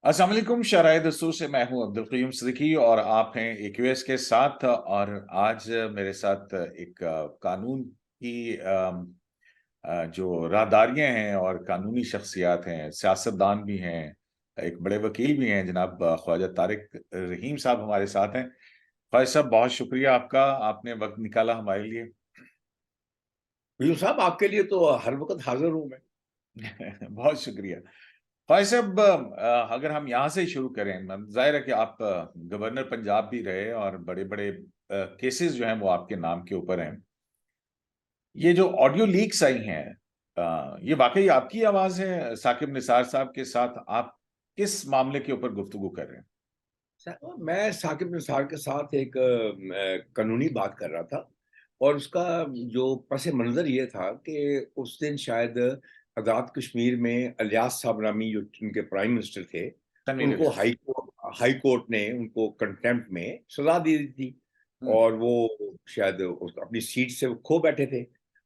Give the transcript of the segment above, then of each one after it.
अस्सलाम वालेकुम शराय दोस्तों से मैं हूं अब्दुल कयूम सिद्दीकी और आप हैं एक्यूएस के साथ। और आज मेरे साथ एक कानून की जो राहदारियां हैं और कानूनी शख्सियात हैं, सियासतदान भी हैं, एक बड़े वकील भी हैं, जनाब ख्वाजा तारिक रहीम साहब हमारे साथ हैं। ख्वाजा साहब, बहुत शुक्रिया आपका, आपने वक्त निकाला हमारे लिए। यूं साहब, आपके लिए तो हर वक्त हाजिर हूं मैं। बहुत शुक्रिया। ख्वाजा साहब, अगर हम यहाँ से शुरू करें, जाहिर है कि आप गवर्नर पंजाब भी रहे और बड़े बड़े केसेस जो हैं वो आपके नाम के ऊपर हैं। ये जो ऑडियो लीक्स आई हैं, ये वाकई आपकी आवाज है? साकिब निसार साहब के साथ आप किस मामले के ऊपर गुफ्तगू कर रहे हैं? मैं साकिब निसार के साथ एक कानूनी बात कर रहा था। और उसका जो पस मंजर ये था कि उस दिन शायद आज़ाद कश्मीर में अलियास साहब नामी जो उनके प्राइम मिनिस्टर थे, तनवीर उनको इलियास। हाई कोर्ट ने उनको कंटेम्प्ट में सजा दे दी थी। हम्म। और वो शायद अपनी सीट से वो खो बैठे थे।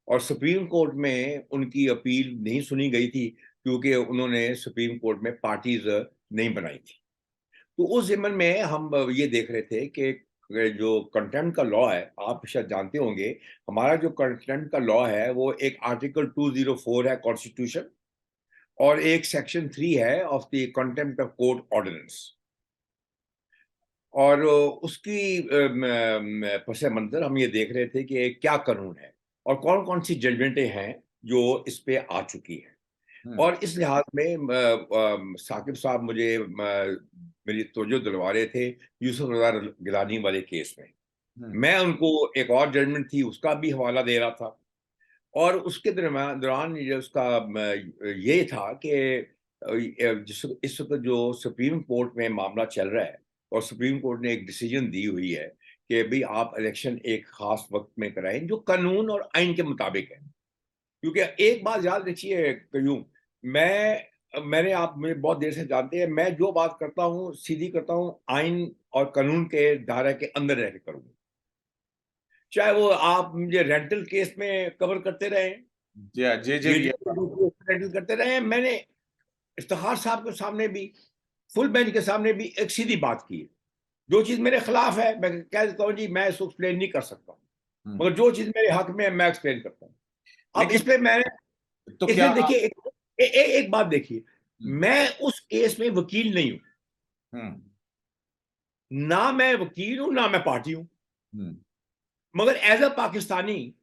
और सुप्रीम कोर्ट में उनकी अपील नहीं सुनी गई थी, क्योंकि उन्होंने सुप्रीम कोर्ट में पार्टीज नहीं बनाई थी। तो उस ज़िम्मन में हम ये देख रहे थे कि जो कंटेम्प्ट का लॉ है, आप शायद जानते होंगे, हमारा जो कंटेम्प्ट का लॉ है वो एक आर्टिकल 204 है कॉन्स्टिट्यूशन, और एक सेक्शन 3 है of the contempt of court ordinance. और उसकी पस मंज़र हम ये देख रहे थे कि क्या कानून है और कौन-कौन सी जजमेंटें हैं जो इस पे आ चुकी हैं। हम्म। और इस लिहाज में साकिब साहब मुझे मेरी तवज्जो दिलवा रहे थे यूसुफ रज़ा गिलानी वाले केस में। हम्म। मैं उनको एक और जजमेंट थी उसका भी हवाला दे रहा था। और उसके दौरान ये उसका ये था कि जिस इस वक़्त जो सुप्रीम कोर्ट में मामला चल रहा है, और सुप्रीम कोर्ट ने एक डिसीजन दी हुई है कि भई आप इलेक्शन एक ख़ास वक़्त में कराएँ जो कानून और आइन के मुताबिक है। क्योंकि एक बात याद रखिए कयूम, मैंने आप मुझे बहुत देर से जानते हैं, मैं जो बात करता हूँ सीधी करता हूँ, आइन और कानून के दायरे के अंदर रह के करूँगा। चाहे वो आप मुझे रेंटल केस में कवर करते रहे, जे जे ये भी है। जो रेंटल करते रहे, मैंने इफ्तिखार साहब के सामने भी, फुल बेंच के सामने भी एक सीधी बात की है। जो चीज़ मेरे खिलाफ है मैं कह देता हूँ जी मैं इसको एक्सप्लेन नहीं कर सकता, हम्म। मगर जो चीज़ मेरे हक में है मैं एक्सप्लेन करता हूँ। अब लेकिन इस पे मैंने तो क्या इसमें देखिए एक बात देखिए, हम्म। मैं उस केस में वकील नहीं हूँ। हम्म। ना मैं वकील हूँ, ना मैं पार्टी हूँ। हम्म। मगर as a Pakistani,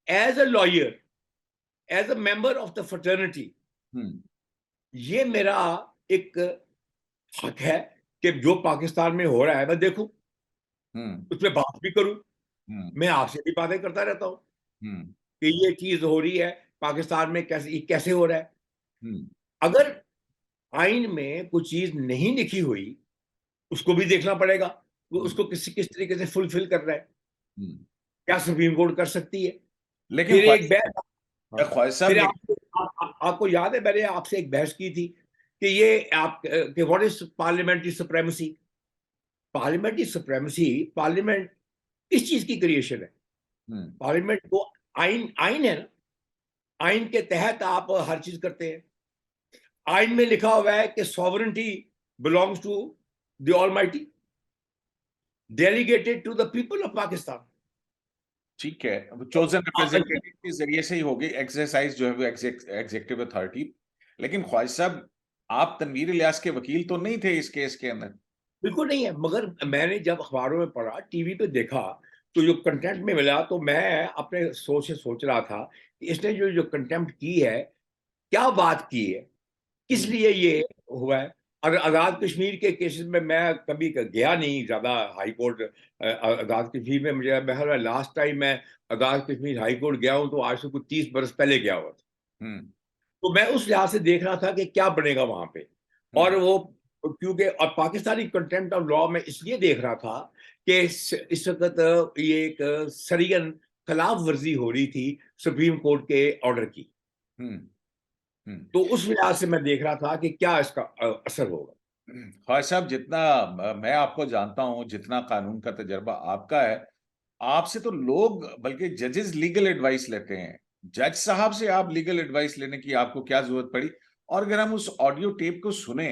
as a lawyer, as a member of the fraternity, hmm. ये मेरा एक हक है कि जो पाकिस्तान में हो रहा है मैं देखूँ, हम्म। उस पे बात भी करूँ। हम्म। मैं आपसे भी बातें करता रहता हूँ हम्म। कि ये चीज़ हो रही है, पाकिस्तान में कैसे ये कैसे हो रहा है। हम्म। अगर आइन में कोई चीज़ नहीं लिखी हुई, उसको भी देखना पड़ेगा। वो हम्म। उसको किस तरीके से फुलफिल कर रहा है। हम्म। क्या सुप्रीम कोर्ट कर सकती है? लेकिन फिर एक बहस, हाँ, ख्वाजा साहब, फिर लेकिन आपको याद है मैंने आपसे एक बहस की थी कि ये आप कि what is parliamentary supremacy? Parliamentary supremacy, parliament किस चीज़ की क्रिएशन है? हम्म। पार्लियामेंट तो आइन आइन है ना, आइन के तहत आप हर चीज़ करते हैं। आइन में लिखा हुआ है कि sovereignty belongs to the almighty, delegated to the people of Pakistan. ठीक है, अब चोजन रिप्रेजेंटेटिव के जरिए से ही होगी एक्सरसाइज जो है वो एग्जीक्यूटिव अथॉरिटी। लेकिन ख्वाजा साहब, आप तनवीर इलियास के वकील तो नहीं थे इस केस के अंदर? बिल्कुल नहीं है, मगर मैंने जब अखबारों में पढ़ा, टीवी पे देखा, तो जो कंटेंट में मिला, तो मैं अपने सोच से सोच रहा था कि इसने जो जो कंटेम्प्ट की है, क्या बात की है? किस हम्म। लिए ये हुआ है? अगर आज़ाद कश्मीर के केसेस में मैं कभी गया नहीं ज़्यादा हाई कोर्ट। आज़ाद कश्मीर में मुझे बहरहाल लास्ट टाइम मैं आज़ाद कश्मीर हाई कोर्ट गया हूँ, तो आज से कुछ 30 बरस पहले गया हुआ था। हम्म। तो मैं उस लिहाज से देख रहा था कि क्या बनेगा वहाँ पे। और हम्म। वो क्योंकि और पाकिस्तानी कंटेम्प्ट ऑफ लॉ में इसलिए देख रहा था कि इस वक़्त ये एक सरीगन खिलाफ वर्ज़ी हो रही थी सुप्रीम कोर्ट के ऑर्डर की। हम्म। हम्म। तो उस लिहाज से मैं देख रहा था कि क्या इसका असर होगा। ख्वाजा साहब, जितना मैं आपको जानता हूं, जितना कानून का तजर्बा आपका है, आपसे तो लोग, बल्कि जजेस, लीगल एडवाइस लेते हैं। जज साहब से आप लीगल एडवाइस लेने की आपको क्या जरूरत पड़ी? और अगर हम उस ऑडियो टेप को सुने,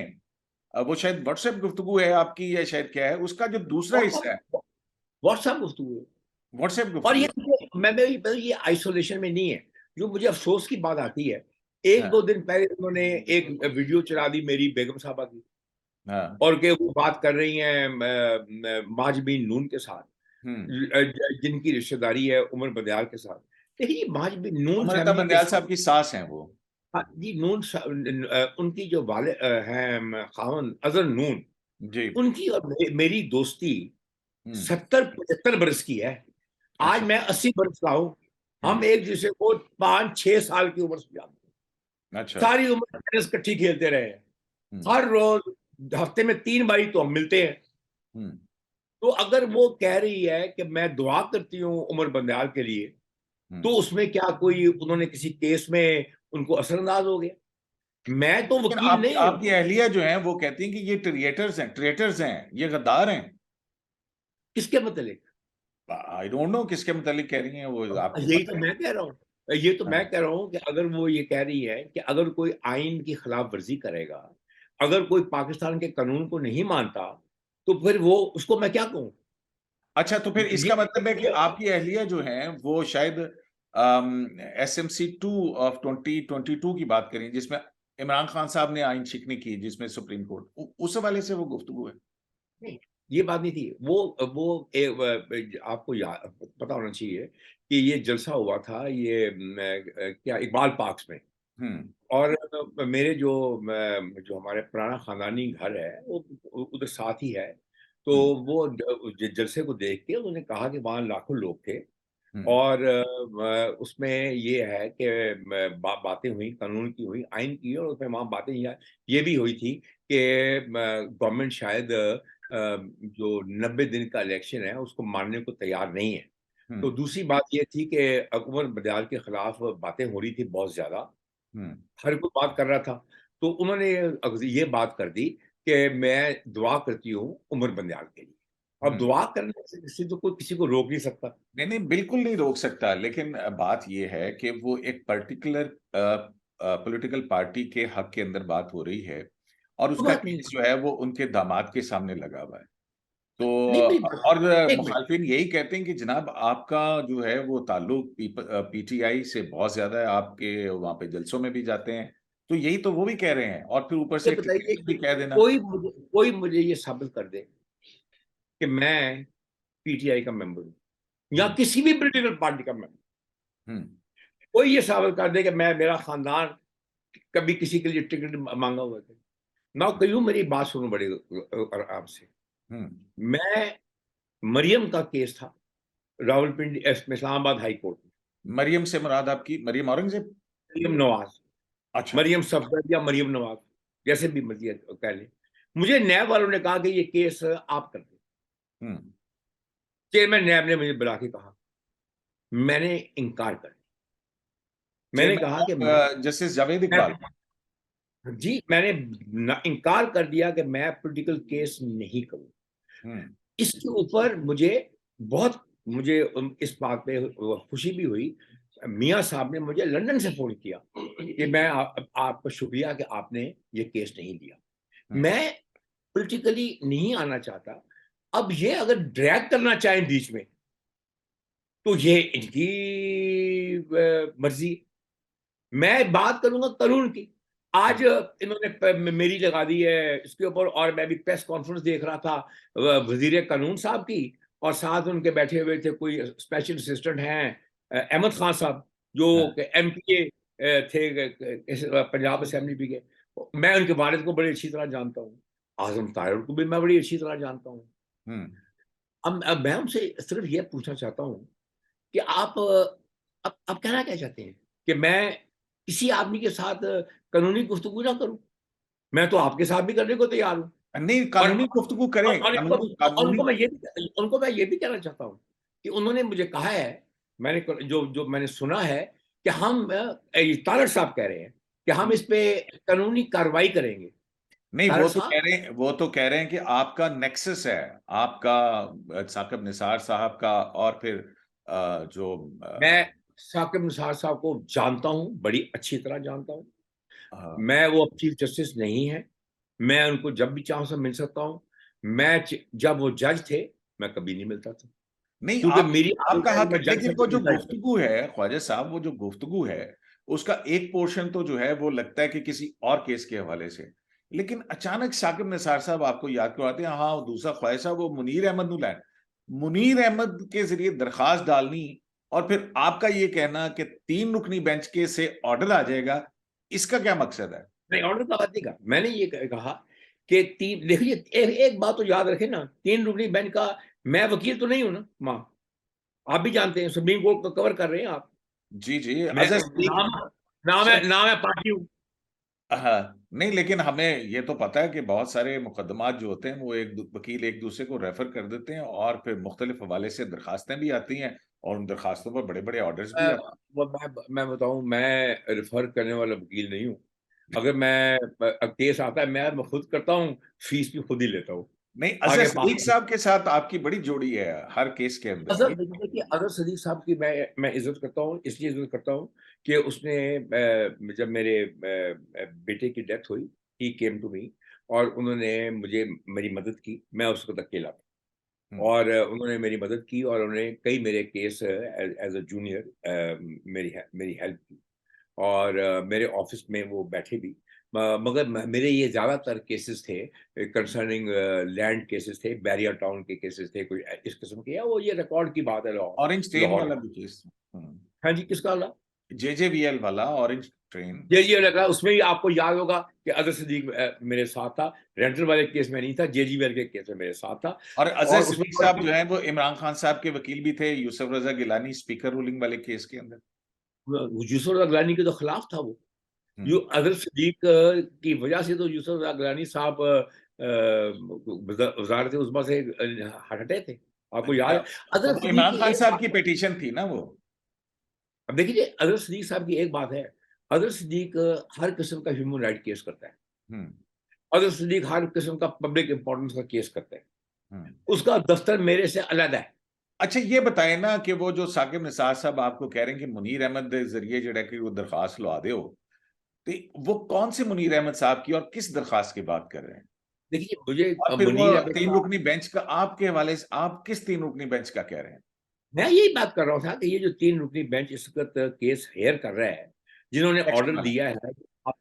वो शायद व्हाट्सएप गुफ्तगू है आपकी या शायद क्या है, उसका जो दूसरा हिस्सा है व्हाट्सएप गुफ्तगू है। व्हाट्सएप और गुफ्तगू ये है। मैं ये आइसोलेशन में नहीं है। जो मुझे अफसोस की बात आती है, एक हाँ दो दिन पहले उन्होंने एक वीडियो चला दी मेरी बेगम साहबा की, हाँ। और के वो बात कर रही हैं माज बिन नून के साथ, हम्म। जिनकी रिश्तेदारी है उमर बंदयाल के साथ। देखिए, माज बिन नून अमृता फैमिली के बंदयाल साथ, साहब की सास हैं वो। हाँ जी, उनकी जो वाले हैं खावन अजहर नून, जी। उनकी और मेरी दोस्ती हम्म। 70-75 बरस की है। आज अच्छा। मैं 80 बरस का हूँ। हम हम्म। एक दूसरे को 5-6 साल की उम्र से जानते हैं। अच्छा। सारी उम्र टेनिस इकट्ठी खेलते रहे हैं। हम्म। हर रोज हफ्ते में 3 बारी तो हम मिलते हैं। हम्म। तो अगर वो कह रही है कि मैं दुआ करती हूँ उमर बंदयाल के लिए, तो हम्म। उसमें क्या कोई उन्होंने किसी केस में उनको असरअंदाज हो गया? मैं तो लेकिन वकील आपकी नहीं हूँ। आपकी अहलिया जो है वो कहती हैं कि ये ट्रेटर्स हैं, ये गद्दार हैं। किसके मतलब? आई डोंट नो किसके मुतालिक कह रही हैं, वो आपको यही तो पता है। मैं कह रहा हूँ। ये तो मैं हाँ। कह रहा हूँ कि अगर वो ये कह रही है कि अगर कोई आइन की खिलाफ वर्जी करेगा, अगर कोई पाकिस्तान के कानून को नहीं मानता, तो फिर वो उसको मैं क्या कहूँ? अच्छा, तो फिर इसका मतलब है कि ये आपकी अहलिया जो है वो शायद SMC 2 ऑफ 2022 की बात करें, जिसमें इमरान खान साहब ने आइन शिकनी की, जिसमें सुप्रीम कोर्ट उस हवाले से वो गुफ्तगू है। नहीं, ये बात नहीं थी। वो आपको पता होना चाहिए कि ये जलसा हुआ था, ये क्या इकबाल पार्क्स में। हम्म। और मेरे जो हमारे पुराना खानदानी घर है वो उधर साथ ही है। तो हम्म। वो जलसे को देख के उन्होंने कहा कि वहाँ लाखों लोग थे। हम्म। और उसमें ये है कि बातें हुई, कानून की हुई, आइन की, और उसमें वहाँ बातें ये भी हुई थी कि गवर्नमेंट शायद जो 90 दिन का इलेक्शन है उसको मानने को तैयार नहीं है। तो हम्म। दूसरी बात ये थी कि उमर बंदयाल के खिलाफ बातें हो रही थी बहुत ज्यादा, हम्म। हर कोई बात कर रहा था। तो उन्होंने ये बात कर दी कि मैं दुआ करती हूँ उमर बंदयाल के लिए। अब हम्म। दुआ करने से तो कोई किसी को रोक नहीं सकता। नहीं नहीं, बिल्कुल नहीं रोक सकता, लेकिन बात ये है कि वो एक पर्टिकुलर पॉलिटिकल पार्टी के हक के अंदर बात हो रही है, और कोई उसका बात नहीं। केस जो है वो उनके दामाद के सामने लगा हुआ है। तो नहीं, मेरी और एक मिनट। मुखालफिन यही कहते हैं कि जनाब आपका जो है वो ताल्लुक PTI से बहुत ज्यादा है, आपके वहां पे जलसों में भी जाते हैं, तो यही तो वो भी कह रहे हैं, और फिर ऊपर ये से बताइए क्रिकेट भी कि कह देना। कोई मुझे ये साबित कर दे कि मैं पीटीआई का मेंबर हूँ या हम्म। किसी भी पॉलिटिकल पार्टी का मेंबर। हम्म। कोई ये साबित कर दे कि मेरा खानदान कभी किसी के लिए टिकट मांगा हुआ था। मैं कहीं, मेरी बात सुनो बड़ी आराम से। हम्म। मैं मरियम का केस था रावलपिंडी इस्लामाबाद हाई कोर्ट में। मरियम से मुराद आपकी मरियम औरंगजेब? मरियम नवाज, अच्छा। मरियम सफदर या मरियम नवाज, जैसे भी मर्जी कह लें। मुझे न्याय वालों ने कहा कि ये केस आप कर दें। हम्म। चेयरमैन नैब ने मुझे बुला के कहा, मैंने इनकार कर दिया। मैंने कहा कि चेयरमैन जस्टिस जावेद इकबाल? मैंने इनकार कर दिया कि मैं पॉलिटिकल केस नहीं करूं। हम्म। इसके ऊपर मुझे इस बात पे खुशी भी हुई। मियां साहब ने मुझे लंदन से फोन किया कि मैं आपका शुक्रिया कि आपने ये केस नहीं लिया। हम्म। मैं पॉलिटिकली नहीं आना चाहता। अब ये अगर ड्रैग करना चाहें बीच में, तो ये इनकी मर्जी। मैं बात करूंगा कानून की। आज इन्होंने मेरी लगा दी है इसके ऊपर, और मैं भी प्रेस कॉन्फ्रेंस देख रहा था वजीर कानून साहब की, और साथ उनके बैठे हुए थे कोई स्पेशल असिस्टेंट हैं अहमद खान साहब, जो हाँ। MPA थे पंजाब असेंबली भी के। मैं उनके वालिद को बड़ी अच्छी तरह जानता हूँ, आजम ताहिर को भी मैं बड़ी अच्छी तरह जानता हूँ। हम्म। अब मैं उनसे सिर्फ ये पूछना चाहता हूँ कि आप अब कहना क्या चाहते हैं कि मैं किसी आदमी के साथ कानूनी गुफ्तगू ना करूं? मैं तो आपके साथ भी करने को तैयार हूं। नहीं, और कानूनी गुफ्तगू करें, उनको कानूनी। उनको मैं ये भी कहना चाहता हूं कि उन्होंने मुझे कहा है, मैंने जो जो मैंने सुना है कि हम तारड़ साहब कह रहे हैं कि हम इस पे कानूनी कार्रवाई करेंगे। नहीं, तारड़ साहब, वो तो कह रहे हैं कि आपका नेक्सस है, आपका साकिब निसार साहब का, और फिर जो मैं साकिब निसार साहब को जानता हूं, बड़ी अच्छी तरह जानता हूं। अ, मैं वो अब चीफ जस्टिस नहीं है, मैं उनको जब भी चाहूँ सब मिल सकता हूँ। जब वो जज थे, मैं कभी नहीं मिलता था, नहीं, क्योंकि आप मेरी आपका आदत है कि हक है, मैं जज लेकिन वो से जो मिलता ही नहीं। गुफ्तगू है ख्वाजा साहब, वो जो गुफ्तगू है, उसका एक पोर्शन तो जो है वो लगता है कि किसी और केस के हवाले से, लेकिन अचानक साकिब निसार साहब आपको याद करवाते हैं, हाँ दूसरा ख्वाजा साहब वो मुनीर अहमद नु लैन, मुनीर अहमद के जरिए दरखास्त डालनी, और फिर आपका ये कहना कि 3 रुकनी बेंच के से ऑर्डर आ जाएगा, इसका क्या मकसद है? नहीं, ऑर्डर का बात नहीं कहा मैंने, ये कहा कि तीन, देखिए एक बात तो याद रखें ना, 3 रुकनी बेंच का मैं वकील तो नहीं हूं ना माँ, आप भी जानते हैं, सुप्रीम कोर्ट को कवर कर रहे हैं आप। जी जी, मैं अजहर सिद्दीक। नाम नाम है पार्टी हूँ। हाँ, नहीं, लेकिन हमें ये तो पता है कि बहुत सारे मुकदमात जो होते हैं वो वकील एक दूसरे को रेफर कर देते हैं, और फिर मुख्तलिफ हवाले से दरखास्तें भी आती हैं, और उन दरखास्तों पर बड़े बड़े ऑर्डर्स भी आते मैं बताऊं, मैं रेफर करने वाला वकील नहीं हूँ। अगर मैं केस आता है, मैं खुद करता हूँ, फीस भी खुद ही लेता हूँ। हैं। नहीं, अजहर आगे सिद्दीक पास साहब के साथ आपकी बड़ी जोड़ी है हर केस के अंदर, अजहर, ये देखिए अजहर सदीक साहब की मैं इज्जत करता हूँ, इसलिए इज्जत करता हूँ कि उसने जब मेरे बेटे की डेथ हुई, ही केम टू मी, और उन्होंने मुझे मेरी मदद की। मैं उस वक्त अकेला था, हम्म, और उन्होंने मेरी मदद की, और उन्होंने कई मेरे केस एज अ जूनियर मेरी हेल्प की, और मेरे ऑफिस में वो बैठे भी। मगर मेरे ये ज्यादातर केसेस थे कंसर्निंग लैंड केसेस थे, बैरियर टाउन के केसेस थे, कोई इस किस्म के, या वो ये रिकॉर्ड की बात है लाहौर ऑरेंज ट्रेन लाहौर वाला का। भी केस। हाँ जी, किसका वाला? JJVL वाला ऑरेंज ट्रेन। जेजीबीएल लगा, उसमें भी आपको याद होगा कि अजहर सिद्दीक मेरे साथ था। रेंटल वाले केस में नहीं था, जेजीबीएल के केस में मेरे साथ था। और अजहर और उसमें सिद्दीक साहब जो हैं वो इमरान खान साहब के वकील भी थे, यूसुफ रजा गिलानी स्पीकर रूलिंग वाले केस के अंदर। यूसुफ अगलानी के तो खिलाफ था वो। हम्म, अदर सिद्दीक की वजह से तो यूसुफ अगलानी साहब वजारत उज़्मा से हटे थे, आपको याद अच्छा, है? तो अदर वो सिद्दीक इमरान की खान एक साहब बात की है, पिटीशन थी ना वो। अब देखिए अदर सिद्दीक साहब की एक बात है, अदर सिद्दीक हर किस्म का ह्यूमन राइट केस करता है। हम्म, अदर सिद्दीक हर किस्म का पब्लिक इंपॉर्टेंस का केस करता है। हम्म। उसका दफ्तर मेरे से अलग है। अच्छा, ये बताएं ना कि वो जो साकिब निसार साहब आपको कह रहे हैं कि मुनीर अहमद के जरिए जड़ा कि वो दरखास्त लवा दे हो, तो वो कौन से मुनीर अहमद साहब की और किस दरखास्त की बात कर रहे हैं? देखिए मुझे और फिर वो मुनीर अहमद तीन साहब, रुकनी बेंच का आपके हवाले से, आप किस 3 रुकनी बेंच का कह रहे हैं? मैं यही बात कर रहा था कि ये जो 3 रुकनी बेंच इस वक्त केस हेयर कर रहा है, जिन्होंने सेक्शन ऑर्डर वाला। दिया है कि आप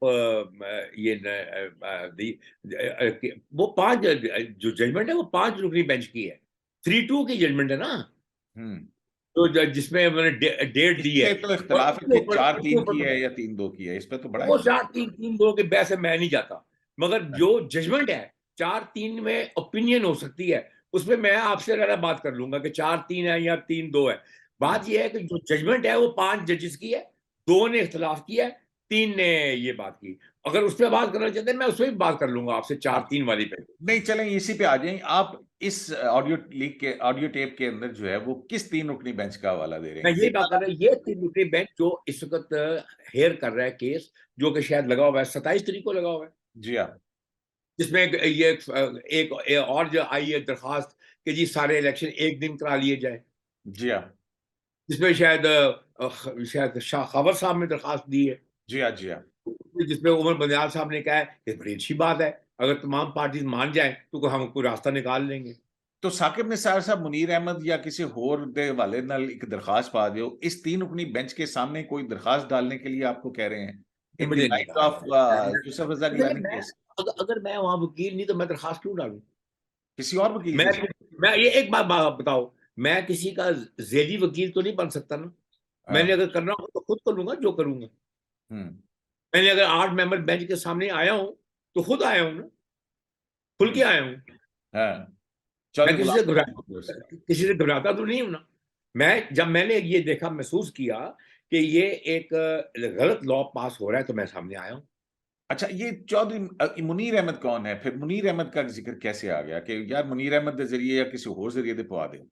वो पांच, जो जजमेंट है वो 5 रुकनी बेंच की है, 3-2 की जजमेंट है ना, हम्म। तो जिसमें उन्होंने डेट इस दी है, पे तो और इख्तलाफ है उसके कि ऊपर चार उसके तीन की ऊपर है या 3-2 की है, इस पे तो बड़ा वो इख्तलाफ 4-3-3-2 के बहस में मैं नहीं जाता, मगर है। जो जजमेंट है 4-3 में ओपिनियन हो सकती है, उसमें मैं आपसे ज़्यादा बात कर लूंगा कि 4-3 है या 3-2 है। हम्म, बात यह है कि जो जजमेंट है वो 5 जजेस की है, 2 ने इख्तलाफ किया है, 3 ने ये बात की। अगर उस पर बात करना चाहते हैं, मैं उसमें भी बात कर लूंगा आपसे, हाँ, 4-3 वाली पे। नहीं चलें इसी पे आ जाएं। आप इस ऑडियो लीक के ऑडियो टेप के अंदर जो है वो किस 3 रुकनी बेंच का हवाला दे रहे मैं हैं? ये बात कर रहा हूँ, ये 3 रुकनी बेंच जो इस वक्त हेयर कर रहा है केस, जो कि शायद लगा हुआ है 27 तारीख को लगा हुआ है, जी हाँ। जिसमें एक और जो आई है दरखास्त कि जी सारे इलेक्शन एक दिन करा लिए जाए, जी हाँ। जिसमें शायद शाह खबर साहब ने दरखास्त दी है, जी हाँ। जी हाँ। जिसमें उमर बंदयाल साहब ने कहा है कि बड़ी अच्छी बात है, अगर तमाम पार्टीज मान जाए तो हम कोई रास्ता निकाल लेंगे। तो साकिब निसार साहब मुनीर अहमद या किसी होर दे हवाले नाल एक दरखास्त पा दियो, इस 3 रुकनी बेंच के सामने कोई दरखास्त डालने के लिए आपको कह रहे हैं, ये इन द मुझे नहीं लाइट कहा ऑफ यूसुफ रजा देखिए, गिलानी केस। अगर मैं वहां वकील नहीं तो मैं दरखास्त क्यों डालूं? किसी और वकील मैं के साथ। मैं ये एक बात बताओ, मैं किसी का जेली वकील तो नहीं बन सकता ना। मैंने हाँ। अगर करना हो तो खुद करूंगा जो करूंगा। हम्म। मैंने अगर 8 मेंबर बेंच के सामने आया हूं तो खुद आया हूं ना, खुल के हम्म। आया हूं। हाँ। मैं चौधरी गुलाम किसी से घबराता तो नहीं हूं ना। मैं जब मैंने ये देखा, महसूस किया कि ये एक गलत लॉ पास हो रहा है, तो मैं सामने आया हूं। अच्छा, ये चौधरी मुनीर अहमद कौन है फिर? मुनीर अहमद का जिक्र कैसे आ गया कि यार मुनीर अहमद के जरिए या किसी और जरिए दे पवा दे?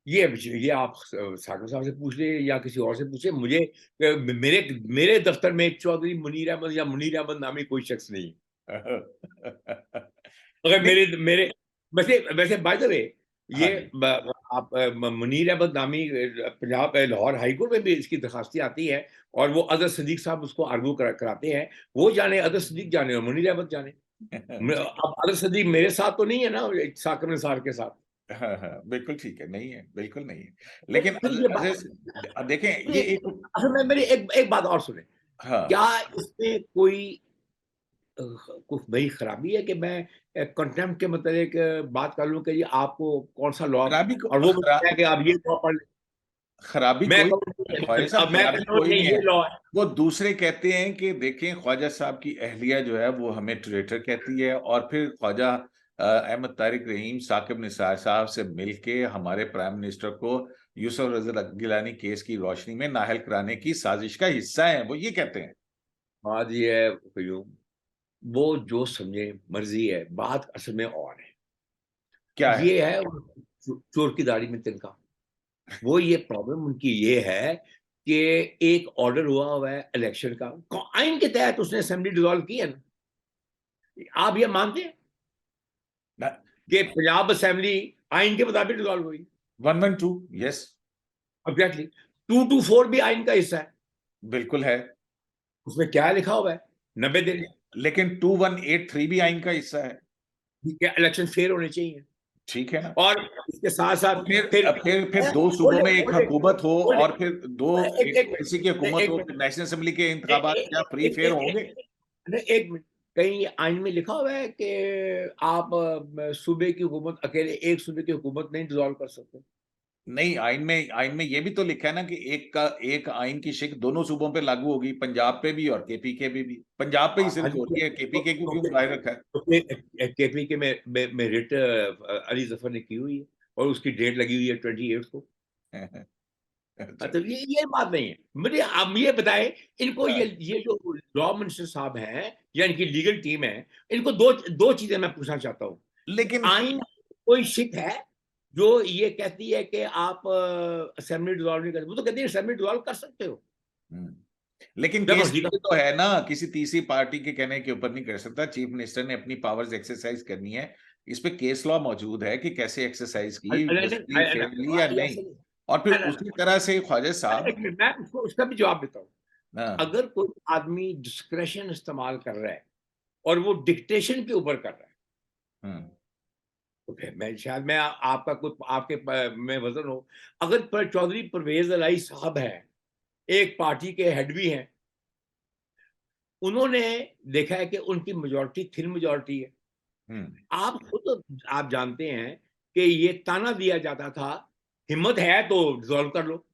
ये आप सागर साहब से पूछ ले या किसी और से पूछे, मुझे मेरे मेरे दफ्तर में चौधरी मुनीर अहमद या मुनीर अहमद नामी कोई शख्स नहीं। अगर नहीं। मेरे मेरे वैसे वैसे बाय द वे, ये हाँ जी। आप मुनीर अहमद नामी पंजाब लाहौर हाई कोर्ट में भी इसकी दरखास्ती आती है, और वो अदर सदीक साहब उसको आर्गू कराते हैं। वो जाने, अदर सदीक जाने और मुनीर अहमद जाने। अब अदर सदीक मेरे साथ तो नहीं है ना, साकिब निसार के साथ। हाँ, हाँ, बिल्कुल ठीक है, नहीं है, बिल्कुल नहीं है। लेकिन फिर ये बात, देखें ये एक असल में मेरी एक बात और सुने। हाँ, क्या इसमें कोई कुछ बड़ी खराबी है कि मैं कंटेम्प्ट के मतलब बात कर लूं कि जी आपको कौन सा लॉ, खराबी को और वो मुझे कहे कि आप ये लॉ पढ़ लें। खराबी मैं कोई ख्वाजा कहूँ, साहब अब मैं खराबी कहता हूँ कोई नहीं नहीं ये है। लॉ है। वो दूसरे कहते हैं कि देखें ख्वाजा साहब की अहलिया जो है वो हमें ट्रेटर कहती है, और फिर ख्वाजा अहमद तारिक रहीम साकिब निसार साहब से मिलके हमारे प्राइम मिनिस्टर को यूसुफ रजा गिलानी केस की रोशनी में नाहल कराने की साजिश का हिस्सा है, वो ये कहते हैं। बात ये है क़य्यूम, वो जो समझे मर्जी है, बात असल में और है। क्या है? ये है चोर की दाढ़ी में तिनका। वो ये प्रॉब्लम उनकी ये है कि एक ऑर्डर हुआ है इलेक्शन का, आइन के तहत उसने असेंबली डिसॉल्व की है ना। आप ये मानते हैं कि पंजाब असेंबली आइन के मुताबिक डिसॉल्व हुई? 112, यस, एग्जैक्टली। 224 भी आइन का हिस्सा है। बिल्कुल है। उसमें क्या लिखा हुआ है? 90 दिन। लेकिन 2183 भी आइन का हिस्सा है। ठीक है, इलेक्शन फेयर होने चाहिए। ठीक है ना? और इसके साथ तो साथ फिर फिर दो सूबों में एक हुकूमत हो, होल्ड और फिर दो एक एक किसी की मिनट, हुकूमत एक हो, मिनट, फिर नेशनल असेंबली के ए- इंतखाबात ए- क्या फ्री एक फेयर एक होंगे? नहीं, एक मिनट। कहीं आइन में लिखा हुआ है कि आप सूबे की हुकूमत, अकेले एक सूबे की हुकूमत नहीं डिसॉल्व कर सकते? नहीं, आइन में ये भी तो लिखा है ना कि एक आइन की शिक दोनों सूबों पे लागू होगी, पंजाब पे भी और केपी के भी। पंजाब पे ही हाँ सिर्फ हो जी। रही है, केपी के क्यों क्यों बाहर रखा है? तो केपी के में रिट अली जफर ने की हुई है, और उसकी डेट लगी हुई है 28 को। अच्छा। तो ये बात नहीं है। मुझे आप ये बताएं, इनको हाँ, ये जो लॉ मिनिस्टर साहब हैं या इनकी लीगल टीम है, इनको दो दो चीजें मैं पूछना चाहता हूँ। लेकिन आइन कोई शिक है जो ये कहती है कि आप असेंबली डिसॉल्व नहीं कर, वो तो कहती है असेंबली डिसॉल्व कर सकते हो। हम्म, लेकिन देखो केस हकीकत, ये तो है ना, किसी तीसरी पार्टी के कहने के ऊपर नहीं कर सकता। चीफ मिनिस्टर ने अपनी पावर्स एक्सरसाइज करनी है। इस पे केस लॉ मौजूद है कि कैसे एक्सरसाइज की, जस्टली, फेयरली या नहीं। और फिर उसी तरह से ख्वाजा साहब, मैं उसका भी जवाब देता हूँ। हाँ, अगर कोई आदमी डिस्क्रेशन इस्तेमाल कर रहा है और वो डिक्टेशन के ऊपर कर रहा है, हम्म, तो फिर मैं शायद मैं आपका कोई आपके में वजन हो। अगर चौधरी परवेज इलाही साहब हैं, एक पार्टी के हेड भी हैं, उन्होंने देखा है कि उनकी मेजोरिटी थिन मेजोरिटी है। हम्म। आप खुद आप जानते हैं कि ये ताना दिया जाता था, हिम्मत है तो डिसॉल्व कर लो।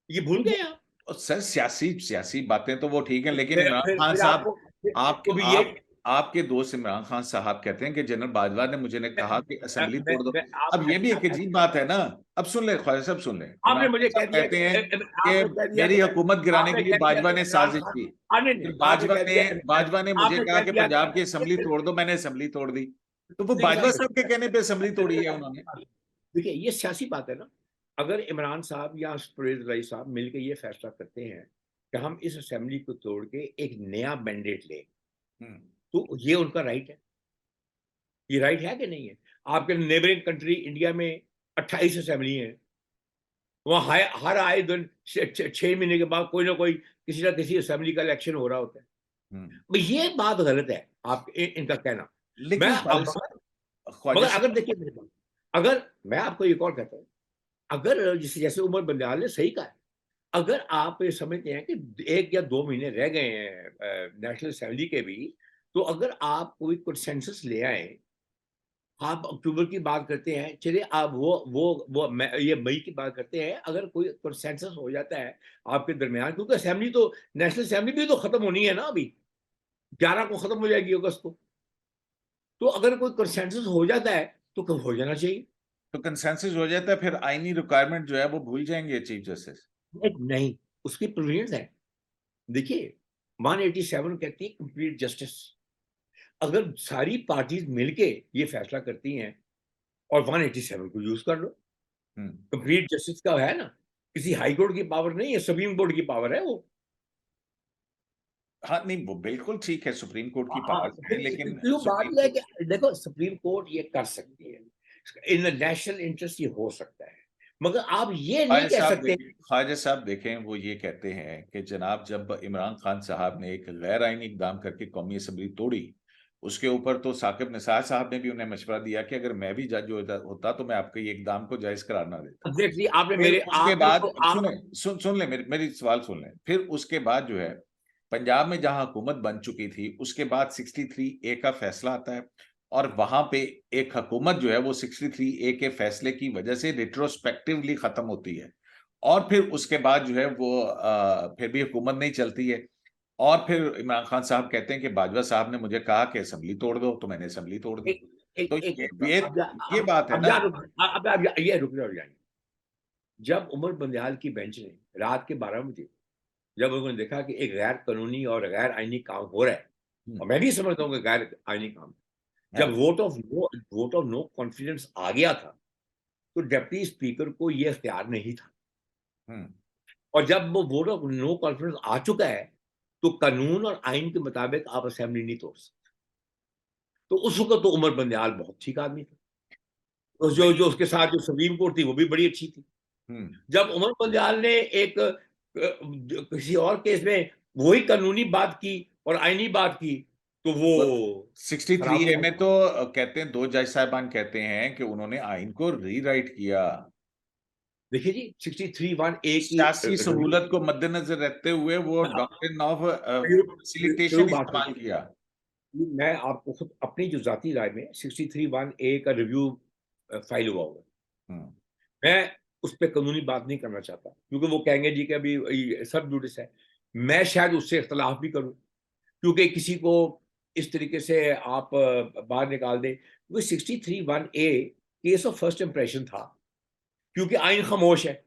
ये भूल तो गए आप? सर, सियासी सियासी बातें तो वो ठीक है, लेकिन इमरान खान फिर साहब, आपको आपके आपको भी ये, आपके दोस्त इमरान खान साहब कहते हैं कि जनरल बाजवा ने मुझे ने कहा कि असेंबली तोड़ दो। आप अब ये भी एक अजीब बात है ना। अब सुन ले ख्वाजा साहब, सुन ले, आपने इमरान खान मुझे कह साहब दिया कहते कि हैं कि आपने कह दिया मेरी कि हुकूमत गिराने के आपने लिए कह दिया बाजवा कि ने इमरान साजिश खान, की। नहीं नहीं, फिर आपने कह दिया कि बाजवा ने मुझे आपने कहा कह कि दिया पंजाब की असेंबली तोड़ दो, मैंने असेंबली तोड़ दी। तो वो नहीं बाजवा नहीं, साहब के कहने पे असेंबली तोड़ी है उन्होंने। देखिए ये सियासी बात है ना। अगर इमरान साहब या परवेज इलाही साहब मिलकर ये फैसला करते हैं कि हम इस असेंबली को तोड़ के एक नया मैंडेट लें, हम्म, तो ये उनका राइट है। ये राइट है कि नहीं है? आपके नेबरिंग कंट्री इंडिया में 28 असेंबली है। वहाँ हर आए दिन 6 महीने के बाद कोई ना किसी असेंबली का इलेक्शन हो रहा होता है। हम्म। भाई ये बात गलत है, आप इनका कहना। मैं लेकिन ख्वाजा अब साहब, ख्वाजा मगर अगर साहब, देखिए मेरे पास, अगर मैं आपको एक और कहता हूँ, अगर जैसे जैसे उमर बंदयाल ने सही कहा है, अगर आप ये समझते हैं कि 1 या 2 महीने रह गए हैं नेशनल असेंबली के भी, तो अगर आप कोई कंसेंसस ले आए, आप अक्टूबर की बात करते हैं, चलिए आप ये मई की बात करते हैं, अगर कोई कंसेंसस हो जाता है आपके दरमियान, क्योंकि असेंबली तो, नेशनल असेंबली भी तो खत्म होनी है ना अभी, 11 को खत्म हो जाएगी अगस्त को। तो अगर कोई कंसेंसस हो जाता है तो कब हो जाना चाहिए? तो कंसेंसस हो जाता है, फिर आईनी रिक्वायरमेंट जो है वो भूल जाएंगे चीफ जस्टिस। नहीं, उसकी प्रोविजंस है। देखिए 187 कहती है कंप्लीट जस्टिस। अगर सारी पार्टीज मिलके ये फैसला करती हैं, और 187 को यूज कर लो। हम्म। कंप्लीट जस्टिस का है ना, किसी हाई कोर्ट की पावर नहीं है, सुप्रीम कोर्ट की पावर है वो। हाँ, नहीं, वो बिल्कुल ठीक है, सुप्रीम कोर्ट की हाँ, पावर्स है, लेकिन क्यों बात सुप्रीम यह है कोर्ट, कि देखो सुप्रीम कोर्ट ये कर सकती है। इन द नेशनल इंटरेस्ट ये हो सकता है, मगर आप ये नहीं ख्वाजा कह साहब सकते। देखें, ख्वाजा साहब देखें, वो ये कहते हैं कि जनाब जब इमरान खान साहब ने एक गैर आईनी इकदाम करके कौमी असम्बली तोड़ी, उसके ऊपर तो साकिब निसार साहब ने भी उन्हें मशवरा दिया कि अगर मैं भी जज होता तो मैं आपके ये इकदाम को जायज करार ना देता। एग्जैक्टली आपने फिर मेरे उसके आपने बाद तो आप सुने, सुन लें, मेरी सवाल सुन लें। फिर उसके बाद जो है पंजाब में जहां हुकूमत बन चुकी थी, उसके बाद 63A का फैसला आता है और वहां पे एक हुकूमत जो है वो 63A के फैसले की वजह से रिट्रोस्पेक्टिवली खत्म होती है और फिर उसके बाद जो है वो फिर भी हुकूमत नहीं चलती है और फिर इमरान खान साहब कहते हैं कि बाजवा साहब ने मुझे कहा कि असेंबली तोड़ दो, तो मैंने असेंबली तोड़ दी। एक एक तो एक ये ये बात है अब ना। ये रुक जाइए। जब उमर बंदयाल की बेंच ने रात के 12 बजे जब उन्होंने देखा कि एक गैर कानूनी और गैर आईनी काम हो रहा है, हम्म, और मैं भी समझता हूँ कि गैर आईनी काम, जब हाँ, वोट ऑफ नो कॉन्फिडेंस आ गया था, तो डिप्टी स्पीकर को यह इख्तियार नहीं था। हम्म, और जब वो वोट ऑफ नो कॉन्फिडेंस आ चुका है, तो कानून और आइन के मुताबिक आप असेंबली नहीं तोड़ सकते। तो उस वक्त तो उमर बंदयाल बहुत ठीक आदमी था, और जो नहीं, जो उसके साथ जो सुप्रीम कोर्ट थी वो भी बड़ी अच्छी थी। हम्म, जब उमर बंदयाल ने एक किसी और केस में वही कानूनी बात की और आईनी बात की, तो वो तो खराब 63A हुआ। में तो कहते हैं, दो जज साहबान कहते हैं कि उन्होंने आइन को रीराइट किया, देखिए जी, 63(1)(a की सियासी सहूलत को मद्देनजर रखते हुए वो डॉक्ट्रिन ऑफ फैसिलिटेशन बात है। इस्तेमाल किया। मैं आपको खुद अपनी जो जाती राय में 63(1)(a का रिव्यू फाइल हुआ होगा, हम्म, मैं उस पर कानूनी बात नहीं करना चाहता, क्योंकि वो कहेंगे जी कि अभी सब जुडिस है। मैं शायद उससे इख्तलाफ भी करूं, क्योंकि किसी को इस तरीके से आप बाहर निकाल दें, क्योंकि 63(1)(a case of first impression था, क्योंकि आइन खामोश है।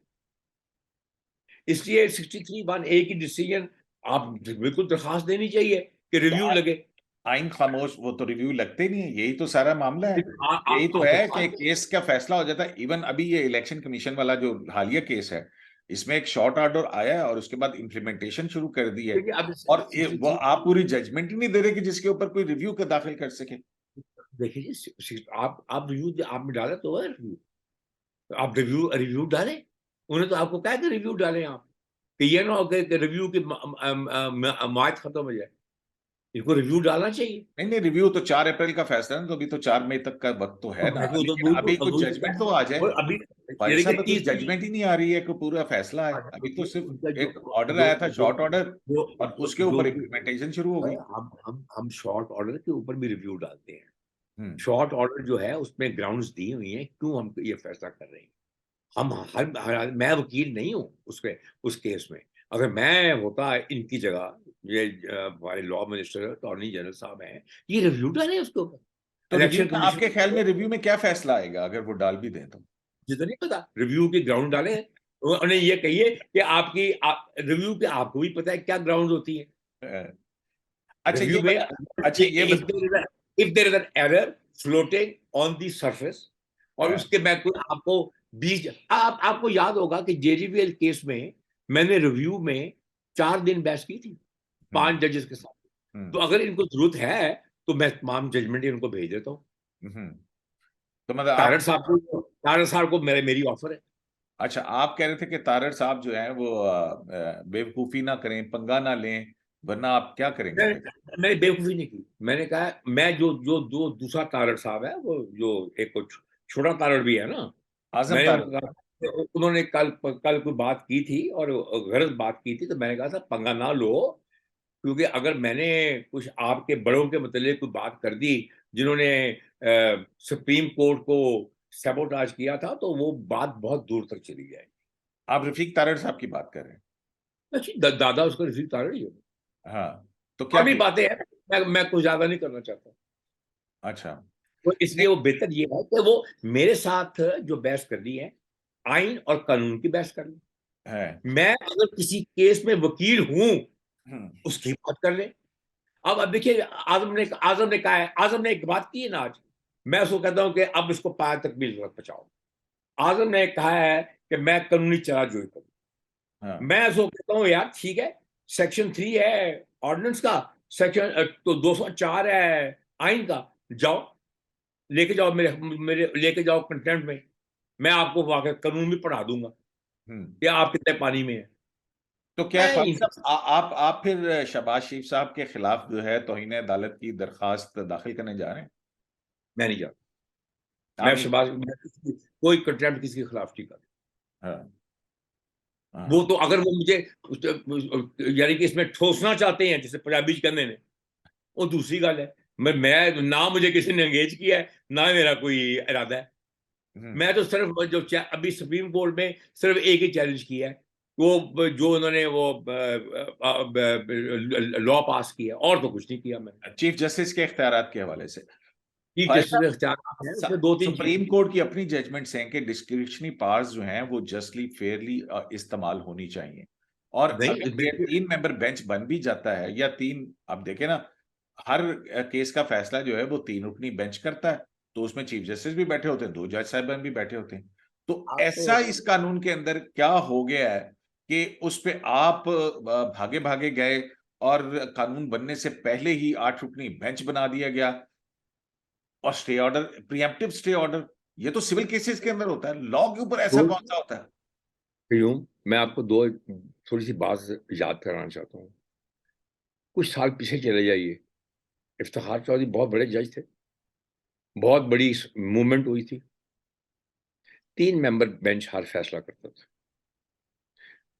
इसलिए 63(1)(a की डिसीजन आप बिल्कुल दरखास्त देनी चाहिए कि तो रिव्यू लगे। आइन खामोश, वो तो रिव्यू लगते नहीं है, यही तो सारा मामला है। यही तो आप है कि दरखास्त केस का फैसला हो जाता है। इवन अभी ये इलेक्शन कमीशन वाला जो हालिया केस है, इसमें एक शॉर्ट ऑर्डर आया है और उसके बाद इम्प्लीमेंटेशन शुरू कर दी है देखिए, अब और वो 63 आप पूरी जजमेंट ही नहीं दे रहे कि जिसके ऊपर कोई रिव्यू का दाखिल कर सके। देखिए जी, आप रिव्यू आपने डाला तो है रिव्यू, आप रिव्यू रिव्यू डालें। उन्होंने तो आपको कहा कि रिव्यू डालें आप, कि ये ना हो कि रिव्यू की मुआद खत्म हो जाए। इनको रिव्यू डालना चाहिए। नहीं नहीं, रिव्यू तो 4 अप्रैल का फैसला है ना, तो अभी तो 4 मई तक का वक्त तो है ना, वो तो लेकिन अभी कुछ वही तो जजमेंट तो आ जाए। और अभी भाई ये देखिए साहब, अभी कुछ जजमेंट ही नहीं आ रही है, कोई पूरा फैसला है, अभी तो उनका सिर्फ जो एक ऑर्डर जो आया था, जो शॉर्ट ऑर्डर, जो और जो उसके जो ऊपर इम्प्लीमेंटेशन शुरू हो गई। हम शॉर्ट ऑर्डर के ऊपर भी रिव्यू डालते हैं। हम्म, शॉर्ट ऑर्डर जो है उसमें ग्राउंड्स दी हुई हैं क्यों हम ये फैसला कर रहे हैं। हम हर मैं वकील नहीं हूँ उसके उस केस में। अगर मैं होता इनकी जगह, ये हमारे लॉ मिनिस्टर अटॉर्नी जनरल साहब हैं, ये रिव्यू डालें उसके ऊपर। तो रिव्यू इलेक्शन में आपके कमीशन ख्याल में रिव्यू में क्या फैसला आएगा अगर वो डाल भी दें तो? जितना नहीं पता, रिव्यू के ग्राउंड डालें। उन्हें ये कहिए कि रिव्यू के आपको भी पता है क्या ग्राउंड होती है। अ, अच्छा रिव्यू ये में बता, अच्छा ये इफ बता, there is an error floating on the surface, और हाँ, उसके मैं कोई आपको आपको याद होगा कि जेजीबीएल केस में मैंने रिव्यू में 4 दिन बहस की थी हम्म, 5 जजेस के साथ। तो हम्म, अगर इनको जरूरत है तो मैं तमाम जजमेंट इनको भेज देता हूँ। हम्म। तो मतलब आप, तारड़ साहब को मेरी ऑफर है। अच्छा आप कह रहे थे कि तारड़ साहब जो है वो बेवकूफी ना करें, पंगा ना लें, वरना आप क्या करेंगे फिर? मैंने बेवकूफी नहीं की। मैंने कहा मैं जो जो जो दूसरा तारड़ साहब है, वो जो एक कुछ छोटा तारड़ भी है ना, आजम मैंने तारड़। उनको कहा, उन्होंने कल कोई बात की थी और गलत बात की थी, तो मैंने कहा था पंगा ना लो, क्योंकि अगर मैंने कुछ आपके बड़ों के मतलब कोई बात कर दी जिन्होंने सुप्रीम कोर्ट को सैबोटाज किया था, तो वो बात बहुत दूर तक चली जाएगी। आप रफीक तारड़ साहब की बात कर रहे हैं? अच्छी दादा उसका रिसीव तारड़ ही है। हाँ, तो क्या और भी किया? बातें हैं, मैं कुछ ज्यादा नहीं करना चाहता। अच्छा, तो इसलिए वो बेहतर ये है कि वो मेरे साथ जो बहस करनी है, आइन और कानून की बहस करनी। है, मैं अगर किसी केस में वकील हूं, हम्म, उसकी बात कर ले। अब देखिए, आजम ने कहा है, आजम ने एक बात की है ना आज, मैं उसको कहता हूं कि अब इसको पाया तक भी जरूरत पहुंचाओ। आजम ने कहा है कि मैं कानूनी चाराजोई करूं। हाँ, मैं उसको कहता हूं यार ठीक है, सेक्शन 3 है ऑर्डिनेंस का, सेक्शन तो 204 है आइन का, जाओ लेके जाओ मेरे मेरे लेके जाओ कंटेम्प्ट में, मैं आपको वाकई कानून भी पढ़ा दूंगा हम्म। कि आप कितने पानी में हैं। तो क्या मैं खान इन साहब आप फिर शहबाज शरीफ साहब के खिलाफ जो है तौहीन अदालत की दरखास्त दाखिल करने जा रहे हैं? मैं नहीं जानता। आप मैं नहीं? शहबाज कोई कंटेम्प्ट किसी के खिलाफ नहीं करता। हाँ, वो हाँ। तो अगर वो मुझे यानी कि इसमें ठोसना चाहते हैं, जैसे पंजाबी च कहते हैं, वो दूसरी गल है। मैं ना मुझे किसी ने एंगेज किया है, ना मेरा कोई इरादा है। हम्म। मैं तो सिर्फ अभी सुप्रीम कोर्ट में सिर्फ एक ही चैलेंज किया है, वो जो उन्होंने वो लॉ पास किया, और तो कुछ नहीं किया मैंने। चीफ जस्टिस के इख्तियारात के हवाले से चीफ फायद जस्टिस साहब, के इख्तियार हैं, उसमें दो तीन सुप्रीम चीजें। कोर्ट की अपनी जजमेंट्स हैं कि डिस्क्रिशनरी पावर्स जो हैं वो जस्टली फेयरली इस्तेमाल होनी चाहिए। और नहीं, अगर ये 3 मेंबर बेंच बन भी जाता है या तीन, अब देखे ना, हर केस का फैसला जो है वो 3 रुकनी बेंच करता है, तो उसमें चीफ जस्टिस भी बैठे होते हैं, 2 जज साहिबान भी बैठे होते हैं। तो आप ऐसा इस कानून के अंदर क्या हो गया है कि उस पे आप भागे भागे गए और कानून बनने से पहले ही 8 रुकनी बेंच बना दिया गया? और stay order, pre-emptive stay order, ये तो सिविल केसेस के अंदर होता है, लॉ के ऊपर ऐसा दो कौन सा होता है? क्यों, मैं आपको दो थोड़ी सी बात याद कराना चाहता हूँ। कुछ साल पीछे चले जाइए, इफ्तिखार चौधरी बहुत बड़े जज थे, बहुत बड़ी मूवमेंट हुई थी। 3 मेंबर बेंच हर फैसला करता था।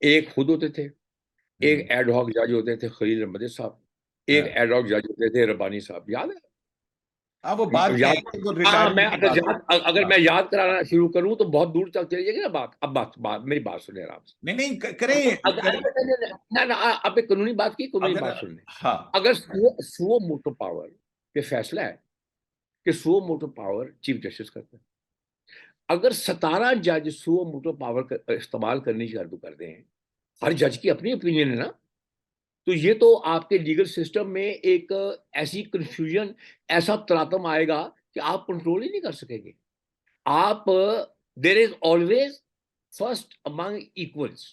एक खुद होते थे, हम्म। एक एड हॉक जज होते थे खलील अहमद साहब, एक हाँ, एड हॉक जज होते थे रब्बानी साहब। याद है? हाँ, वो बाद में है याद कि वो हाँ, मैं रिटायरमेंट के अगर बाद हुआ। अगर हाँ। मैं याद कराना शुरू करूं तो बहुत दूर तक चली जाएगी ना बात। अब मेरी बात सुने आराम से। नहीं, नहीं, अगर करें अगर करें। ना ना आप एक कानूनी बात की, कानूनी अगर, बात सुन लें। हाँ, अगर सुओ मोटो पावर पे फैसला है कि suo motu power chief justice करता है, अगर 17 जज सुओ मोटो पावर का इस्तेमाल करने की शुरू कर दें, हर जज की अपनी ओपिनियन है ना, तो ये तो आपके लीगल सिस्टम में एक ऐसी कंफ्यूजन, ऐसा तरातम आएगा कि आप कंट्रोल ही नहीं कर सकेंगे। आप there is always first among equals,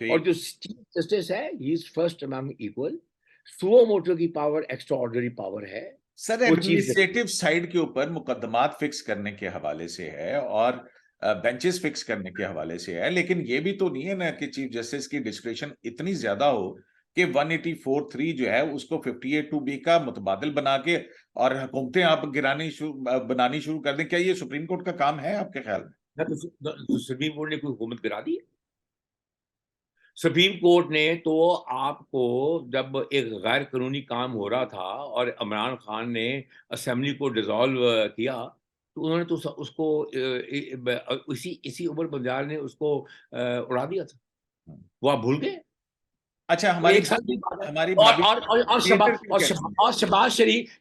और ठीक। जो चीफ जस्टिस है he is first among equal. Suo motu की पावर एक्स्ट्रा ऑर्डिनरी पावर है। सर, वो चीफ जस्टिस एडमिनिस्ट्रेटिव साइड के ऊपर मुकदमात फिक्स करने के हवाले से है और बेंचेस फिक्स करने के हवाले से है, लेकिन ये भी तो नहीं है ना कि चीफ जस्टिस की डिस्क्रिप्शन इतनी ज्यादा हो कि 184(3) जो है उसको 58(2)(b) का मुतबादिल बना के और हुकूमतें आप बनानी शुरू कर दें। क्या ये सुप्रीम कोर्ट का काम है आपके ख्याल में? तो सुप्रीम कोर्ट ने कोई हुकूमत गिरा दी है? सुप्रीम कोर्ट ने तो आपको, जब एक गैर कानूनी काम हो रहा था और इमरान खान ने असेंबली को डिसॉल्व किया, तो उन्होंने तो उसको इसी इसी उमर बंजाल ने उसको उड़ा दिया था। हम्म। वो आप भूल गए? अच्छा, वो हमारी एक साल की भाभी, बात है। हमारी और भाभी और और और थिएटर शबाज क्यों और कहती शबाज है? और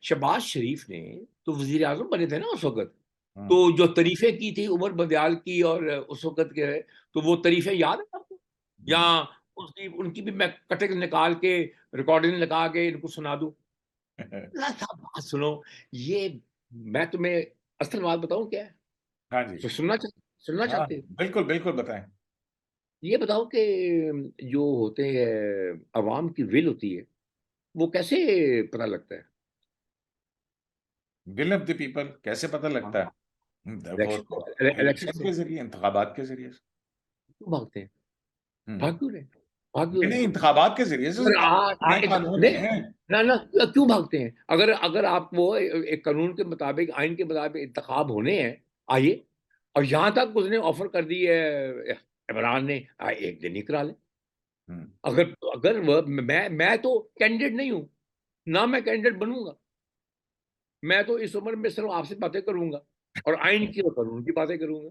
शबाज शरीफ ने तो वजीर आजम बने थे ना उस वक्त। तो हम्म। जो तारीफें की थी उमर बंदयाल की और उस वक्त के, तो वो तारीफें याद है आपको? या हम्म। उसकी उनकी भी मैं कटिंग निकाल के रिकॉर्डिंग लगा के इनको सुना दूं? साहब बात सुनो। ये मैं तुम्हें असल बात बताऊं क्या है? हाँ जी। तो सुनना हाँ, चाहते हो? बिल्कुल, बिल्कुल, बताएं। ये बताओ कि जो होते हैं अवाम की विल होती है, वो कैसे पता लगता है? विल ऑफ द पीपल कैसे पता लगता है? वो तो इलेक्शन इलेक्शन से के जरिए, इंतखाबात के जरिए से। क्यों भागते हैं? हम्म। भाग क्यों रहे? भाग क्यों नहीं, रहे? नहीं, इंतखाबात के जरिए से अगर नए कानून नहीं, है। ना ना, क्यों भागते हैं? अगर अगर आप वो एक कानून के मुताबिक, आइन के मुताबिक इंतखाब होने हैं, आइए। और यहां तक उसने ऑफर कर दी है इमरान ने, एक दिन ही करा ले। हम्म। अगर अगर वह मैं तो कैंडिडेट नहीं हूं, ना मैं कैंडिडेट बनूंगा। मैं तो इस उम्र में सिर्फ आपसे बातें करूंगा और आइन की और कानून की बातें करूंगा।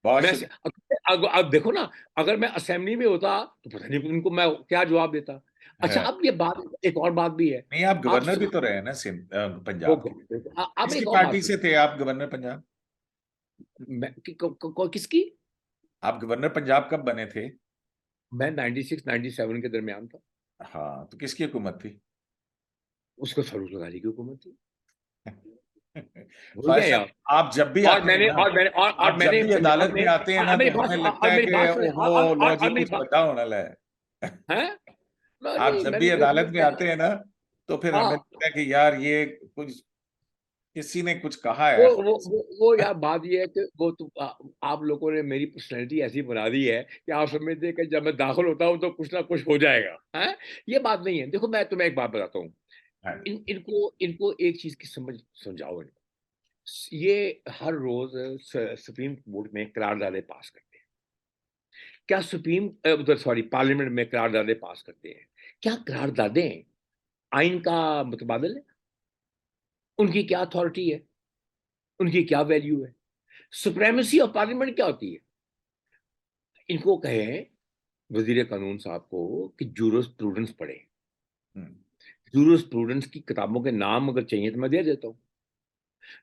बहुत मैं शुक्रिया। अब देखो ना, अगर मैं असेंबली में होता तो पता नहीं उनको मैं क्या जवाब देता। अच्छा, है। अब ये बात, एक और बात भी है। नहीं, आप आप गवर्नर भी तो रहे हैं ना वो पंजाब के? अब किसकी एक और बात पार्टी से सुनिए। थे आप गवर्नर पंजाब? किसकी? आप गवर्नर पंजाब कब बने थे? मैं 96 97 के दरमियान था। हाँ, तो किसकी हुकूमत थी? उसको सरूज लगाने की हुकूमत थी। भूल फायद गए साहब, आप? आप जब भी और आते हैं मैंने ना, और मैंने और आप जब मैंने भी पंजाब अदालत में, में आते हैं ना, मेरी तो बात हमें लगता और है मेरी कि बात सुने, ओहो लो जी, और मेरी कुछ बात बड़ा होने वाला है। है। आप नहीं, जब भी मैंने अदालत में आते हैं ना, तो फिर हमें हाँ, लगता है कि यार ये कुछ किसी ने कुछ कहा वो है वो वो यार बात ये है कि वो तो आप लोगों ने मेरी पर्सनैलिटी ऐसी बना दी है कि आप समझते हैं कि जब मैं दाखिल होता हूँ तो कुछ ना कुछ हो जाएगा, हैं? ये बात नहीं है। देखो मैं तुम्हें एक बात बताता हूँ। हाँ, इनको इनको एक चीज़ की समझाओ इनको। ये हर रोज़ सुप्रीम कोर्ट में करारदादे पास करते हैं। क्या उधर सॉरी पार्लियामेंट में करारदादे पास करते हैं। क्या करारदादें आइन का मुतबादिल है? उनकी क्या अथॉरिटी है? उनकी क्या वैल्यू है? सुप्रीमेसी ऑफ पार्लियामेंट क्या होती है? इनको कहें वज़ीर कानून साहब को कि जूरिस्प्रूडेंस पढ़ें। हम्म, जूरिस्प्रूडेंस की किताबों के नाम अगर चाहिए तो मैं दे देता हूँ।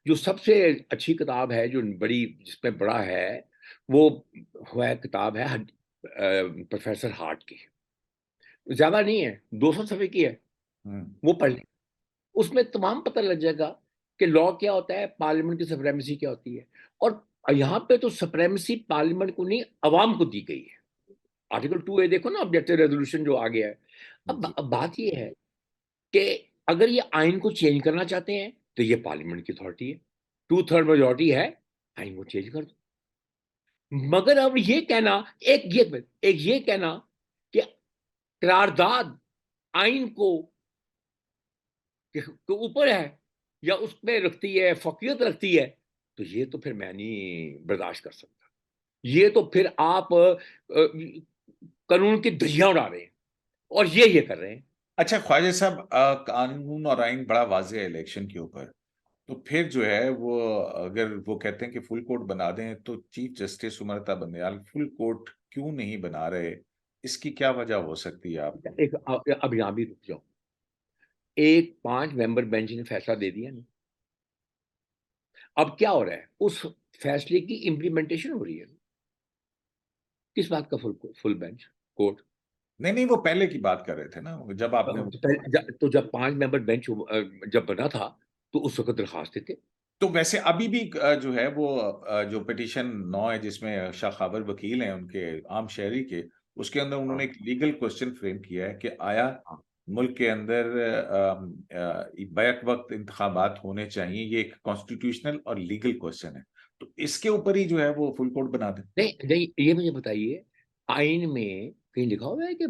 जो सबसे अच्छी किताब है, जो बड़ी जिसमें बड़ा है, वो है किताब है प्रोफेसर हार्ट की। ज़्यादा नहीं है, 200 सफ़े की है, हम्म, वो पढ़ लें। उसमें तमाम पता लग जाएगा कि लॉ क्या होता है, पार्लियामेंट की सुप्रीमेसी क्या होती है। और यहाँ पे तो सुप्रीमेसी पार्लियामेंट को नहीं, अवाम को दी गई है। आर्टिकल 2A देखो ना, ऑब्जेक्टिव रेजोल्यूशन जो आ गया है। जी, अब बात ये है कि अगर ये आइन को चेंज करना चाहते हैं तो ये पार्लियामेंट की अथॉरिटी है, 2/3 मेजोरिटी है, आइन को चेंज कर दो। मगर अब ये कहना, एक ये कहना कि करारदाद आइन को के ऊपर है या उसमें रखती है, फौकियत रखती है, तो ये तो फिर मैं नहीं बर्दाश्त कर सकता। ये तो फिर आप कानून की धज्जियां उड़ा रहे हैं, और ये कर रहे हैं। अच्छा ख्वाजा साहब, कानून और आइन बड़ा वाज़ेह है इलेक्शन के ऊपर। तो फिर जो है वो, अगर वो कहते हैं कि फुल कोर्ट बना दें, तो chief justice उमरता Bandial full court क्यों नहीं बना रहे? इसकी क्या वजह हो सकती है आप? अब यहां भी रुक जाओ। एक 5 मेंबर बेंच ने फैसला दे दिया ना। अब क्या हो रहा है, उस फैसले की इम्प्लीमेंटेशन हो रही है। किस बात का फुल बेंच कोर्ट? नहीं, नहीं, वो पहले की बात कर रहे थे ना, जब आपने। तो जब 5 मेंबर बेंच जब बना था तो उस वक्त दरखास्तें थे। तो वैसे अभी भी जो है वो, जो पिटीशन 9 है जिसमें शाह खाबर वकील हैं उनके आम शहरी के, उसके अंदर उन्होंने हाँ, एक लीगल क्वेश्चन फ्रेम किया है कि आया हाँ। मुल्क के अंदर बैक वक्त इंतखाबात होने चाहिए? ये एक कॉन्स्टिट्यूशनल और लीगल क्वेश्चन है। तो इसके ऊपर ही जो है वो फुल कोर्ट बना दें। नहीं, नहीं, ये मुझे बताइए, आइन में कहीं लिखा हुआ है कि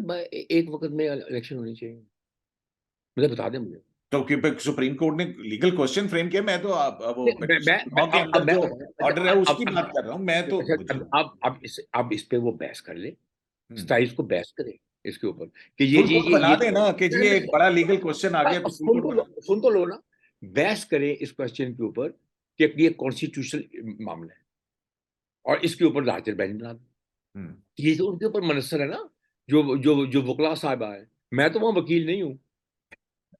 एक वक्त में इलेक्शन होनी चाहिए? मुझे बता दें मुझे। तो क्योंकि सुप्रीम कोर्ट ने लीगल क्वेश्चन फ्रेम किया, मैं तो वो नहीं, पिटीशन 9 के अब अंदर मैं जो ऑर्डर है उसकी अब बात कर रहा हूँ मैं तो। अच्छा, जी। अब इस पे वो बहस कर ले, हुँ। 27 को बहस करें इसके ऊपर कि ये फुल जी कोर्ट ये बना देना कि जी नहीं, ये नहीं, एक बड़ा लीगल क्वेश्चन आ गया तो फुल कोर्ट बना। सुन तो लो ना। बहस करें इस क्वेश्चन के ऊपर कि ये कॉन्स्टिट्यूशनल मामला है, और इसके ऊपर लार्जर बेंच बना दो। हुँ। ये तो उनके ऊपर मुनस्सर है ना, जो वकला साहबा है। मैं तो वहाँ वकील नहीं हूँ।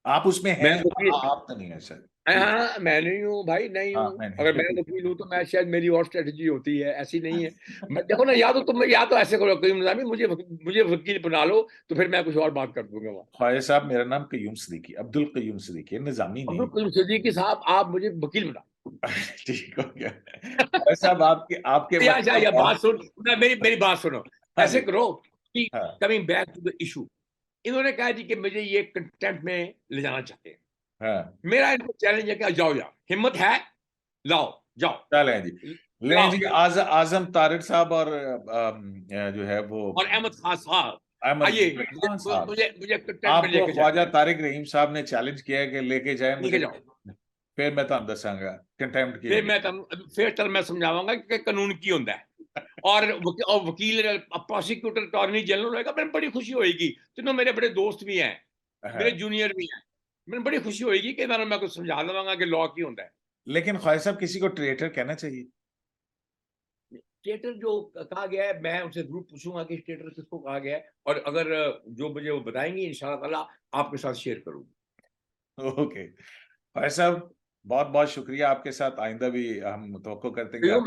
आप उसमें मैं हैं, वकील आप तो नहीं है सर। ठीक। हाँ, मैं नहीं हूँ भाई, नहीं हाँ, हूँ। मैं नहीं अगर तो मैं ठीक। वकील हूँ तो मैं शायद मेरी और स्ट्रेटजी होती है, ऐसी नहीं है। मैं देखो ना, या तो ऐसे करो करीम निज़ामी, मुझे वकील बना लो, तो फिर मैं कुछ और बात कर दूँगा वहाँ। ख्वाजा साहब, मेरा नाम कय्यूम सिद्दीकी, अब्दुल कय्यूम सिद्दीकी है, निज़ामी अब्दुल नहीं। करीम सिद्दीकी साहब, आप मुझे वकील बनाओ। ठीक हो गया। ख्वाजा साहब, आपके आपके या मतलब बात सुन, मेरी बात सुनो। हाँ ऐसे जी। करो कि हाँ, coming back to the issue, इन्होंने कहा जी कि मुझे ये कंटेम्प्ट में ले जाना चाहते हैं। हाँ। मेरा इनको चैलेंज है कि जाओ यार, हिम्मत है, लाओ, जाओ, चलें जी। लें लाओ। जी, आज़म तारिक साहब और जो है वो और अहमद खान साहब, अहमद आइए, खान साहब। मुझे कंटेम्प्ट में आपको लेके जाए, ख्वाजा तारिक रहीम साहब ने चैलेंज किया है कि लेके जाए लेके मुझे। जाओ। फिर मैं तुहानू दसांगा कंटेम्प्ट की फिर होंदी। मैं फिर चल मैं समझावांगा कि कानून की होता है। और वकील, प्रोसिक्यूटर, अटॉर्नी जनरल होएगा, मैंने बड़ी खुशी होएगी। तीनों मेरे बड़े दोस्त भी हैं, मेरे हाँ। जूनियर भी हैं। मैंने बड़ी खुशी होएगी कि मैं कुछ समझा देवांगा कि लॉ की होता है। लेकिन ख्वाजा साहब, किसी को ट्रेटर कहना चाहिए। थिएटर जो कहा गया है, मैं उनसे ज़रूर पूछूँगा कि थिएटर किसको कहा गया है, और अगर जो मुझे वो बताएँगे, इंशाअल्लाह ताला आपके साथ शेयर करूँगा। ओके। ख्वाजा साहब, बहुत-बहुत शुक्रिया। आपके साथ आइंदा भी हम तवक्को करते हैं कि क्यों आप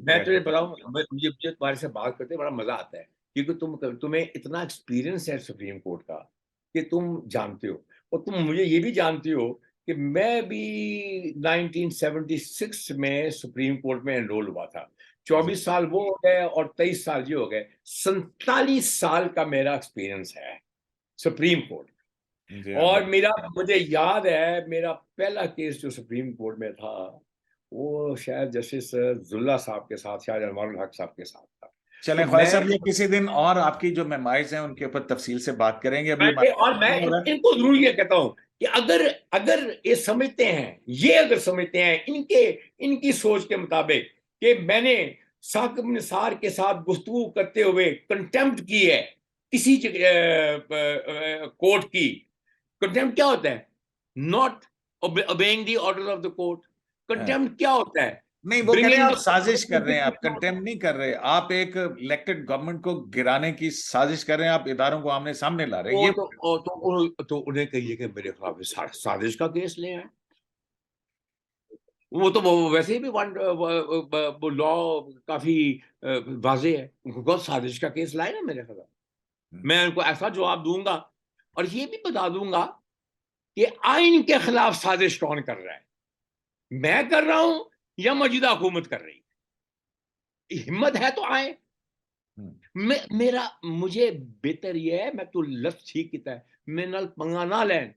मैं तुझे बताऊँ, मुझे तुम्हारे से बात करते बड़ा मज़ा आता है, क्योंकि तुम्हें इतना एक्सपीरियंस है सुप्रीम कोर्ट का कि तुम जानते हो, और तुम मुझे ये भी जानती हो कि मैं भी 1976 में सुप्रीम कोर्ट में एनरोल हुआ था। जी। 24 साल वो हो गए और 23 साल ये हो गए। 47 साल का मेरा एक्सपीरियंस है सुप्रीम कोर्ट। जी और हाँ। मुझे याद है मेरा पहला केस जो सुप्रीम कोर्ट में था, वो शायद जस्टिस जुल्ला साहब के साथ, शायद अनवारुल हक साहब के साथ था। चलें तो ख्वाजा मैं साहब, ये किसी दिन और आपकी जो मेमोइर्स हैं उनके ऊपर तफसील से बात करेंगे। अभी और मैं इनको जरूर ये कहता हूं कि अगर अगर ये समझते हैं, ये अगर समझते हैं इनकी सोच के मुताबिक कि मैंने साकिब निसार के साथ गुफ्तगू करते हुए कंटेम्प्ट की है किसी कोर्ट की। कंटेम्प्ट क्या होता है? Not obeying the order of the court. हाँ। कंटेम्प्ट क्या होता है? नहीं, वो कह रहे हैं ब्रिंगिंग आप द साजिश कर रहे हैं, आप कंटेम्प्ट नहीं कर रहे, आप एक इलेक्टेड गवर्नमेंट को गिराने की साजिश कर रहे हैं, आप इदारों को आमने सामने ला रहे हैं ये। तो उन्हें कहिए कि मेरे खिलाफ साजिश का केस ले आए। वो वैसे भी वो लॉ काफी वाजे है, उनको साजिश का केस लाए ना मेरे खिलाफ। मैं उनको ऐसा जवाब दूंगा और ये भी बता दूंगा कि आइन के खिलाफ साजिश कौन कर रहा है, मैं कर रहा हूं या मौजूदा हुकूमत कर रही है। हिम्मत है तो आए। मुझे बेहतर ये है, मैं तो लफ्ज ठीक किया है, मेरे नाल पंगा ना लैन।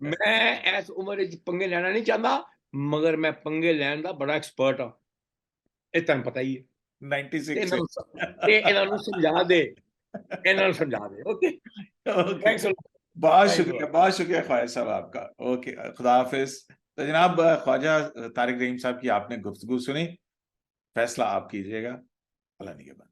मैं इस उम्र च पंगे लेना नहीं चाहता, मगर मैं पंगे लैन दा बड़ा एक्सपर्ट हाँ। ये तुहानू पता ही है। 96 से। ते इन्हां नू समझा दे, इन्हां नू समझा दे। Okay, okay, thanks a lot, thanks a lot. बहुत शुक्रिया ख्वाजा साहब आपका। ओके, खुदा हाफिज। तो जनाब, ख्वाजा तारिक रहीम साहब की आपने गुफ्तगू सुनी, फैसला आप कीजिएगा। अल्लाह निगहबान।